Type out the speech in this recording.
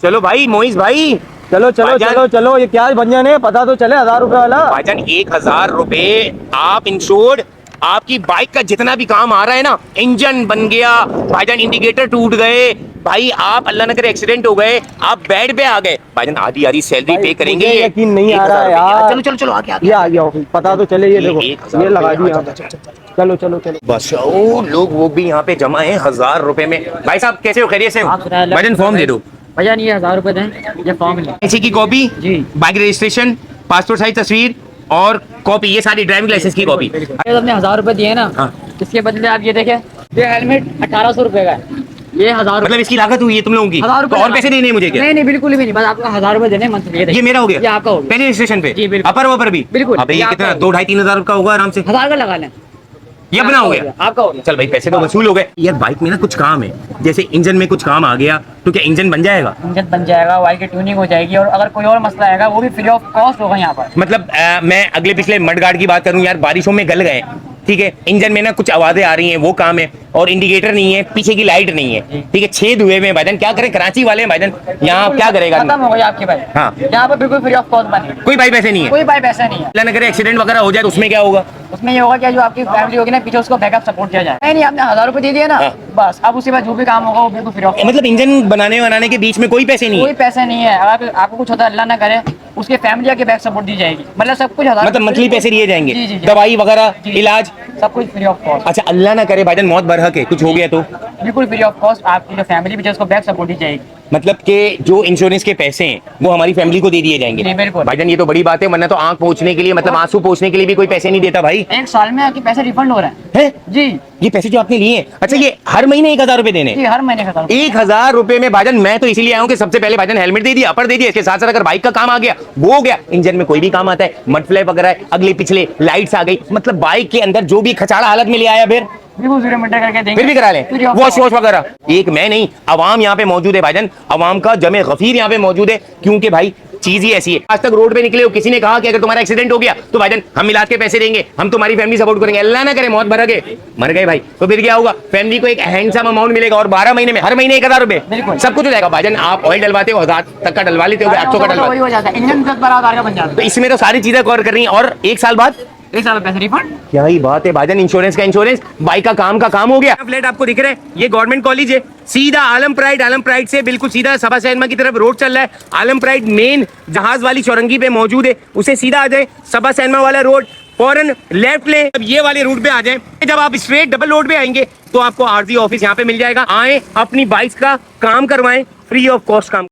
चलो भाई मोइस भाई, चलो चलो भाईजान। चलो चलो, ये क्या भंजन है, पता तो चले। 1000 रुपए वाला। भाईजान 1000 रुपए आप इंश्योर्ड, आपकी बाइक का जितना भी काम आ रहा है ना, इंजन बन गया भाईजान, इंडिकेटर टूट गए भाई, आप अल्लाह न करे एक्सीडेंट हो गए, आप बेड पे आ गए भाईजान, आधी आधी सैलरी भाई, पे करेंगे मुझे ये। यकीन नहीं आ रहा है 1000 रुपए। यार। चलो चलो चलो आगे आगे ये आ गया ऑफिस, पता तो चले। ये देखो, 1000 ये लगा रुपए। दिया। अच्छा, अच्छा, अच्छा। चलो चलो चलो। बस ओ लोग वो भी यहाँ पे जमा है 1000 रुपए में। भाई साहब कैसे हो, खैरियत से हो? भाईजान फॉर्म दे दो। भैया ये 1000 रुपए दें, ये फॉर्म लें। इसी की कॉपी, जी। बाइक रजिस्ट्रेशन, पासपोर्ट साइज तस्वीर और कॉपी, ये सारी ड्राइविंग लाइसेंस की कॉपी। ये आपने 1000 रुपए दिए ना, हाँ। इसके बदले आप ये देखें, ये हेलमेट 1800 रुपए का है। ये 1000 मतलब इसकी लागत हुई है तुम लोगों की? 1000 तो रुपए और पैसे देने हैं मुझे क्या? नहीं नहीं, बिल्कुल भी नहीं, बस आपको 1000 रुपए देने मंथली। ये मेरा हो गया, ये आपका हो गया। पहले रजिस्ट्रेशन पे। जी, बिल्कुल। अपर वपर भी बिल्कुल। अबे ये ये कितना, आपका 2 2.5 3 हजार का होगा आराम से। 1000 का लगा लें। ये अपना हो गया, आपका हो गया। चल भाई पैसे तो वसूल हो गए। यार बाइक में ना कुछ काम है, जैसे इंजन में कुछ काम आ गया तो क्या इंजन बन जाएगा? इंजन बन जाएगा, वाई की ट्यूनिंग हो जाएगी, और अगर कोई और मसला आएगा वो भी फ्री ऑफ कॉस्ट होगा यहाँ पर। मतलब मैं अगले पिछले मडगार्ड की बात करूं यार, बारिशों में गल गए, ठीक है, इंजन में ना कुछ आवाजें आ रही हैं, वो काम है, और इंडिकेटर नहीं है, पीछे की लाइट नहीं है, ठीक है, छेद हुए में भाईजान, क्या करें, कराची वाले हैं भाईजान, यहाँ क्या करेगा? खत्म हो गई आपकी बाइक। हाँ। यहाँ पर बिल्कुल फ्री ऑफ कॉस्ट बनेगी, कोई भाई पैसे नहीं है? कोई बाई पैसा नहीं है। अल्लाह न करे एक्सीडेंट वगैरह हो जाए तो उसमें क्या होगा? उसमें ये होगा कि जो आपकी फैमिली होगी ना, पीछे उसको बैकअप सपोर्ट दिया जाए। नहीं आपने 1000 रुपए दे दिए ना, हाँ। बस अब उसके बाद जो भी काम होगा वो बिल्कुल फ्री ऑफ। मतलब इंजन बनाने के बीच में कोई पैसे नहीं कोई है? पैसे नहीं है। अगर आपको कुछ होता है, अल्लाह ना करे, उसके फैमिली के बैक सपोर्ट दी जाएगी, मतलब सब कुछ 1000। मतलब मंथली पैसे दिए जाएंगे, जी, जी, जी। दवाई वगैरह, जी। इलाज? सब कुछ फ्री ऑफ कॉस्ट, अच्छा अल्लाह ना करे भाईजान मौत बरहक है, कुछ हो गया तो? बिल्कुल फ्री ऑफ कॉस्ट। आपकी जो फैमिली भी है उसको बैक सपोर्ट दी जाएगी। मतलब कि जो इंश्योरेंस के पैसे हैं वो हमारी फैमिली को दे दिए जाएंगे? जी, बिल्कुल। भाईजान ये तो बड़ी बात है, वरना तो आंख पोंछने के लिए, मतलब आंसू पोंछने के लिए भी कोई पैसे नहीं देता भाई। 1 साल में आपके पैसे रिफंड हो रहे हैं। है जी ये पैसे जो आपने लिए हैं, अच्छा ये हर महीने 1000 रुपए देने? जी, हर महीने का 1000 रुपए में भाईजान, मैं तो इसीलिए आया हूँ कि सबसे पहले भाईजान हेलमेट दे दिया, अपर दे दिया, इसके साथ साथ अगर बाइक का काम आ गया वो हो गया, इंजन में कोई भी काम आता है, मड फ्लैप वगैरह, अगले पिछले लाइट्स आ गई, मतलब बाइक के अंदर जो भी खचाड़ा हालत में ले आया फिर बिल्कुल 0 मीटर करके देंगे, फिर भी करा लें, free of wash cost. Wash वगैरह। एक मैं नहीं, अवाम यहाँ पे मौजूद है भाईजान, अवाम का जमे गफीर यहाँ पे मौजूद है, क्योंकि भाई चीज ही ऐसी है। आज तक रोड पे निकले हो, किसी ने कहा कि अगर तुम्हारा एक्सीडेंट हो गया तो भाईजान हम इलाज के पैसे देंगे, हम तुम्हारी फैमिली सपोर्ट करेंगे, अल्लाह ना करे मौत भर गए, मर गए भाई, तो फिर क्या होगा? फैमिली को एक हैंडसम अमाउंट मिलेगा, और 12 महीने में हर महीने 1000 रुपए, बिल्कुल। सब कुछ हो जाएगा भाईजान। आप ऑयल डलवाते हो 1000 तक का डलवा लेते हो, 800 का डलवा, वही हो जाता है, इंजन 10-12 का बन जाता तो इसमें तो सारी चीजें कवर कर रही हैं, और 1 साल बाद है। 1 साल में पैसे रिफंड। क्या ही बात है भाईजान, इंश्योरेंस का इंश्योरेंस, बाइक का काम हो गया। फ्लैट आपको दिख रहा है, ये गवर्नमेंट कॉलेज है, सीधा आलम प्राइड से बिल्कुल सीधा सभा सैनमा की तरफ रोड चल रहा है। आलम प्राइड मेन जहाज वाली चौरंगी पे मौजूद है, उसे सीधा आ जाए, सभा सैनमा वाला रोड फौरन लेफ्ट ले, अब ये वाले रूट पे आ जाए, जब आप स्ट्रेट डबल रोड पे आएंगे तो आपको आरटी ऑफिस यहाँ पे मिल जाएगा। आए अपनी बाइक का काम करवाएं, फ्री ऑफ कॉस्ट काम।